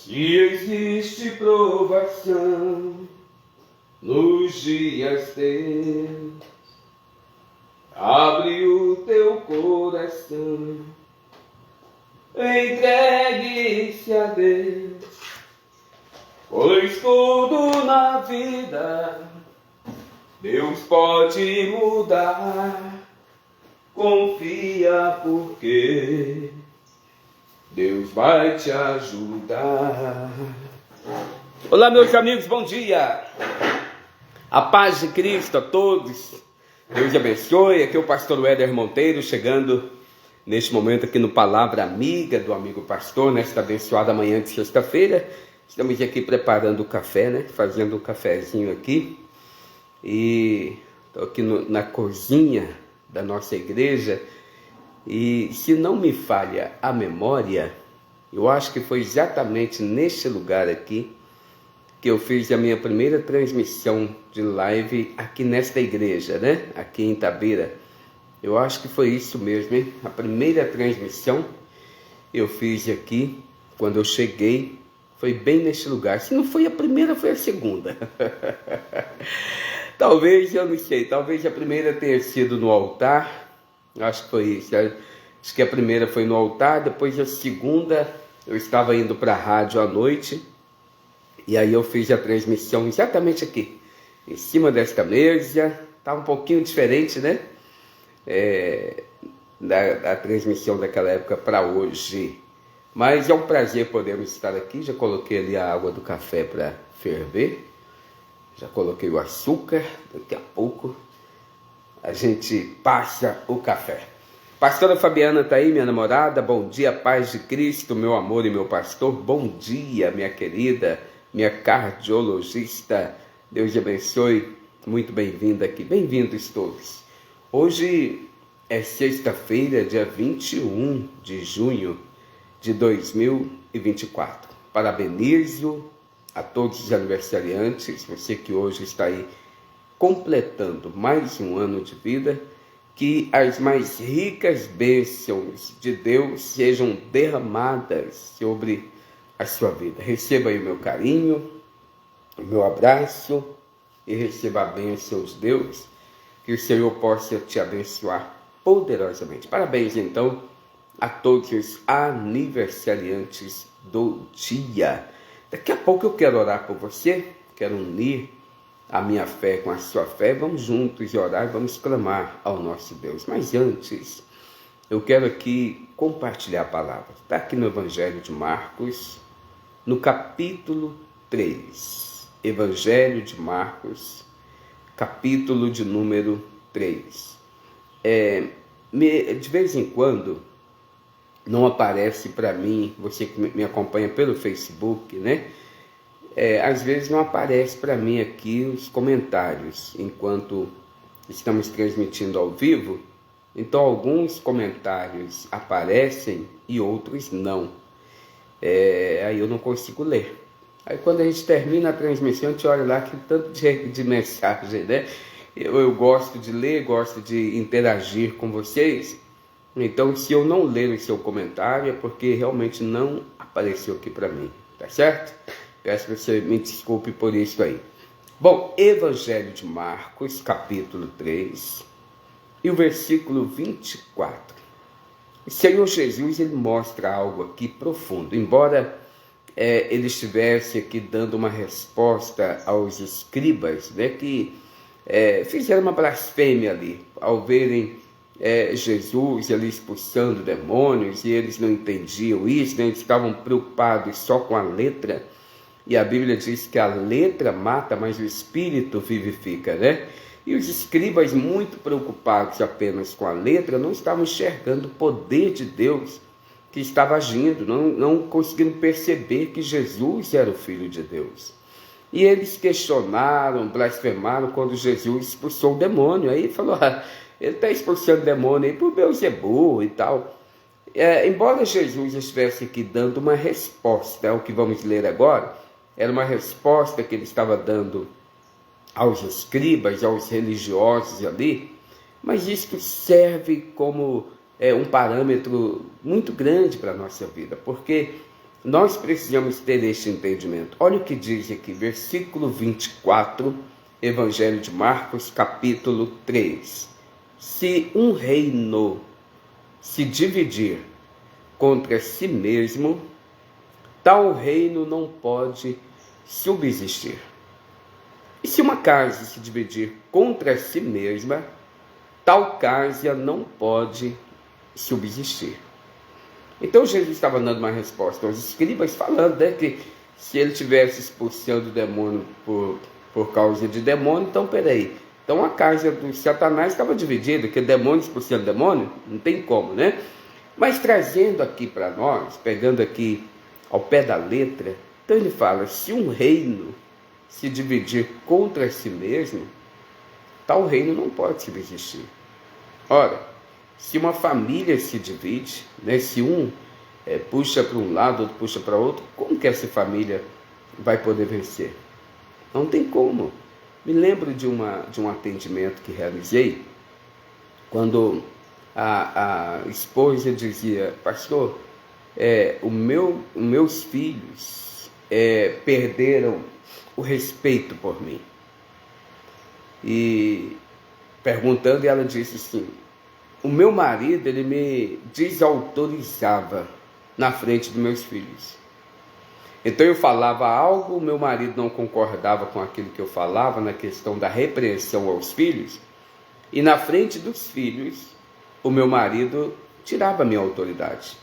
Se existe provação nos dias teus, abre o teu coração, entregue-se a Deus, pois tudo na vida Deus pode mudar. Confia porque Deus vai te ajudar. Olá, meus amigos, bom dia. A paz de Cristo a todos. Deus abençoe. Aqui é o pastor Éder Monteiro, chegando neste momento aqui no Palavra Amiga do amigo pastor, nesta abençoada manhã de sexta-feira. Estamos aqui preparando o café, né? Fazendo um cafezinho aqui. E estou aqui na cozinha da nossa igreja. E se não me falha a memória, eu acho que foi exatamente neste lugar aqui que eu fiz a minha primeira transmissão de live aqui nesta igreja, né? Aqui em Itabira. Eu acho que foi isso mesmo, hein? A primeira transmissão eu fiz aqui, quando eu cheguei, foi bem neste lugar. Se não foi a primeira, foi a segunda. Talvez, eu não sei, talvez a primeira tenha sido no altar. Acho que foi isso. Acho que a primeira foi no altar, depois a segunda eu estava indo para a rádio à noite. E aí eu fiz a transmissão exatamente aqui, em cima desta mesa. Está um pouquinho diferente, né? Da transmissão daquela época para hoje. Mas é um prazer podermos estar aqui. Já coloquei ali a água do café para ferver. Já coloquei o açúcar. Daqui a pouco a gente passa o café. Pastora Fabiana está aí, minha namorada. Bom dia, paz de Cristo, meu amor e meu pastor. Bom dia, minha querida, minha cardiologista. Deus te abençoe. Muito bem-vinda aqui. Bem-vindos todos. Hoje é sexta-feira, dia 21 de junho de 2024. Parabenizo a todos os aniversariantes, você que hoje está aí completando mais um ano de vida, que as mais ricas bênçãos de Deus sejam derramadas sobre a sua vida. Receba aí o meu carinho, o meu abraço e receba a bênção de Deus, que o Senhor possa te abençoar poderosamente. Parabéns então a todos os aniversariantes do dia. Daqui a pouco eu quero orar por você, quero unir a minha fé com a sua fé. Vamos juntos orar, vamos clamar ao nosso Deus. Mas antes, eu quero aqui compartilhar a palavra. Está aqui no Evangelho de Marcos, no capítulo 3. Evangelho de Marcos, capítulo de número 3. De vez em quando, não aparece para mim, você que me acompanha pelo Facebook, né? Às vezes não aparece para mim aqui os comentários, enquanto estamos transmitindo ao vivo. Então alguns comentários aparecem e outros não. Aí eu não consigo ler. Aí quando a gente termina a transmissão, a gente olha lá que tanto de mensagem, né? Eu gosto de ler, gosto de interagir com vocês. Então, se eu não ler o seu comentário, é porque realmente não apareceu aqui para mim, tá certo? Peço que você me desculpe por isso aí. Bom, Evangelho de Marcos, capítulo 3, e o versículo 24. O Senhor Jesus, ele mostra algo aqui profundo. Embora ele estivesse aqui dando uma resposta aos escribas, né, que fizeram uma blasfêmia ali, ao verem Jesus ali expulsando demônios, e eles não entendiam isso, né? Eles estavam preocupados só com a letra, e a Bíblia diz que a letra mata, mas o Espírito vivifica, né? E os escribas, muito preocupados apenas com a letra, não estavam enxergando o poder de Deus que estava agindo, não conseguiram perceber que Jesus era o Filho de Deus. E eles questionaram, blasfemaram quando Jesus expulsou o demônio. Aí falou, ele está expulsando demônio aí por Beelzebul e tal. Embora Jesus estivesse aqui dando uma resposta ao que vamos ler agora, era uma resposta que ele estava dando aos escribas, aos religiosos ali, mas isso serve como um parâmetro muito grande para a nossa vida, porque Nós precisamos ter este entendimento. Olha o que diz aqui, versículo 24, Evangelho de Marcos, capítulo 3. Se um reino se dividir contra si mesmo, tal reino não pode subsistir. E se uma casa se dividir contra si mesma, tal casa não pode subsistir. Então Jesus estava dando uma resposta aos escribas, falando, né, que se ele estivesse expulsando o demônio por causa de demônio, então peraí. Então a casa do Satanás estava dividida, que demônio expulsando demônio, não tem como, né? Mas trazendo aqui para nós, pegando aqui ao pé da letra, então ele fala, se um reino se dividir contra si mesmo, tal reino não pode subsistir. Ora, se uma família se divide, né, se um puxa para um lado, outro puxa para outro, como que essa família vai poder vencer? Não tem como. Me lembro de um atendimento que realizei, quando a esposa dizia, pastor, meus filhos perderam o respeito por mim. E perguntando, ela disse assim, o meu marido, ele me desautorizava na frente dos meus filhos. Então eu falava algo, o meu marido não concordava com aquilo que eu falava na questão da repreensão aos filhos, e na frente dos filhos, o meu marido tirava a minha autoridade.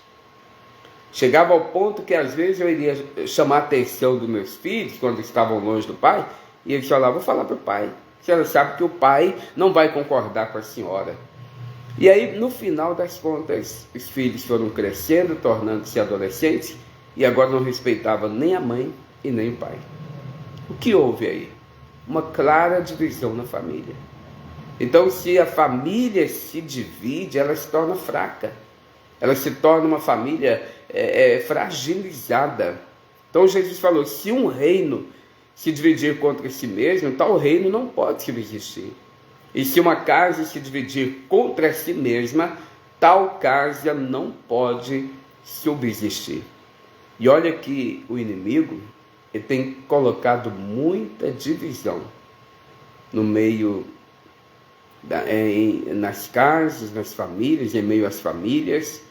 Chegava ao ponto que às vezes eu iria chamar a atenção dos meus filhos, quando estavam longe do pai, e eles falavam, vou falar para o pai. A senhora sabe que o pai não vai concordar com a senhora. E aí, no final das contas, os filhos foram crescendo, tornando-se adolescentes, e agora não respeitavam nem a mãe e nem o pai. O que houve aí? Uma clara divisão na família. Então, se a família se divide, ela se torna fraca. Ela se torna uma família fragilizada. Então, Jesus falou, se um reino se dividir contra si mesmo, tal reino não pode subsistir. E se uma casa se dividir contra si mesma, tal casa não pode subsistir. E olha que o inimigo, ele tem colocado muita divisão no meio, nas casas, nas famílias, em meio às famílias.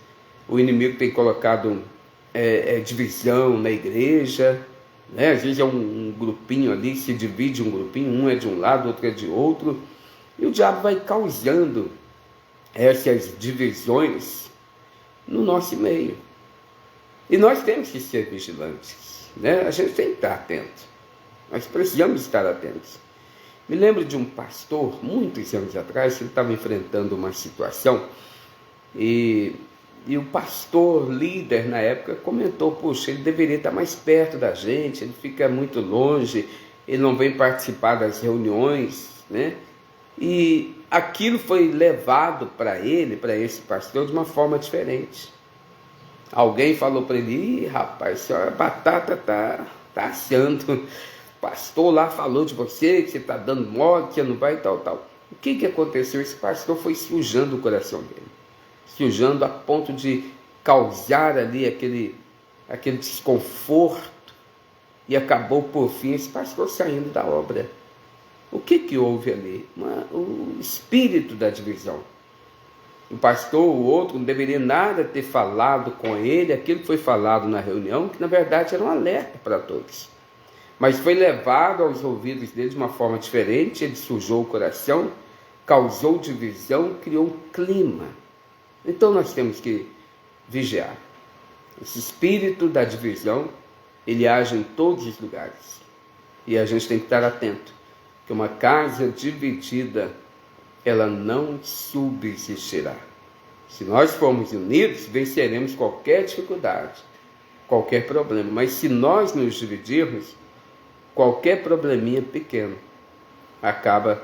O inimigo tem colocado divisão na igreja, né? Às vezes é um grupinho ali, se divide um grupinho, um é de um lado, outro é de outro. E o diabo vai causando essas divisões no nosso meio. E nós temos que ser vigilantes, né? A gente tem que estar atento. Nós precisamos estar atentos. Me lembro de um pastor, muitos anos atrás, ele estava enfrentando uma situação e o pastor líder na época comentou, puxa, ele deveria estar mais perto da gente, ele fica muito longe, ele não vem participar das reuniões, né? E aquilo foi levado para ele, para esse pastor, de uma forma diferente. Alguém falou para ele, rapaz, a batata tá assando, o pastor lá falou de você, que você está dando mole, que você não vai, tal. O que aconteceu? Esse pastor foi sujando o coração dele, sujando a ponto de causar ali aquele desconforto, e acabou por fim esse pastor saindo da obra. O que houve ali? O espírito da divisão. O pastor, o outro, não deveria nada ter falado com ele, aquilo que foi falado na reunião, que na verdade era um alerta para todos. Mas foi levado aos ouvidos dele de uma forma diferente, ele sujou o coração, causou divisão, criou um clima. Então nós temos que vigiar. Esse espírito da divisão, ele age em todos os lugares. E a gente tem que estar atento, que uma casa dividida, ela não subsistirá. Se nós formos unidos, venceremos qualquer dificuldade, qualquer problema. Mas se nós nos dividirmos, qualquer probleminha pequeno acaba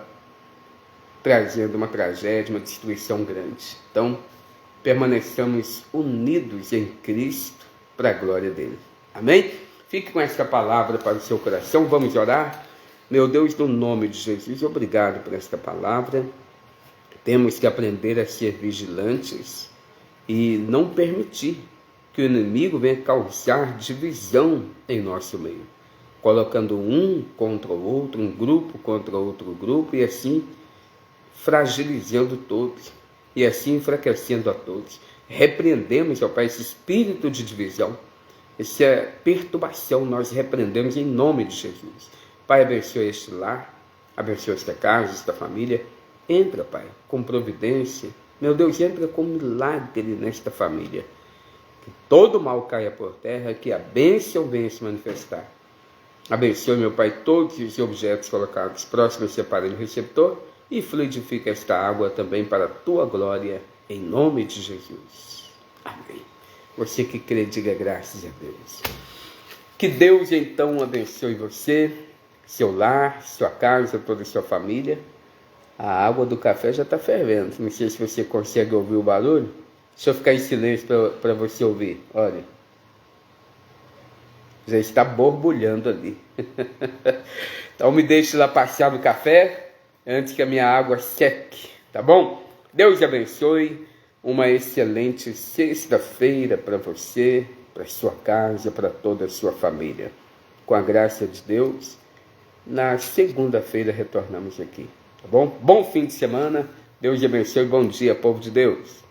trazendo uma tragédia, uma destruição grande. Então, permaneçamos unidos em Cristo para a glória dele. Amém? Fique com esta palavra para o seu coração. Vamos orar? Meu Deus, no nome de Jesus, obrigado por esta palavra. Temos que aprender a ser vigilantes e não permitir que o inimigo venha causar divisão em nosso meio, colocando um contra o outro, um grupo contra outro grupo, e assim fragilizando todos, e assim enfraquecendo a todos. Repreendemos, ó Pai, esse espírito de divisão, essa perturbação, nós repreendemos em nome de Jesus. Pai, abençoe este lar, abençoe esta casa, esta família. Entra, Pai, com providência. Meu Deus, entra com milagre nesta família. Que todo mal caia por terra, que a bênção venha se manifestar. Abençoe, meu Pai, todos os objetos colocados próximo a esse aparelho receptor e fluidifica esta água também para a Tua glória, em nome de Jesus. Amém. Você que crê, diga graças a Deus. Que Deus, então, abençoe você, seu lar, sua casa, toda a sua família. A água do café já está fervendo. Não sei se você consegue ouvir o barulho. Deixa eu ficar em silêncio para você ouvir. Olha. Já está borbulhando ali. Então me deixe lá passar no café antes que a minha água seque. Tá bom? Deus abençoe. Uma excelente sexta-feira para você, para sua casa, para toda a sua família. Com a graça de Deus, na segunda-feira retornamos aqui. Tá bom? Bom fim de semana. Deus abençoe. Bom dia, povo de Deus.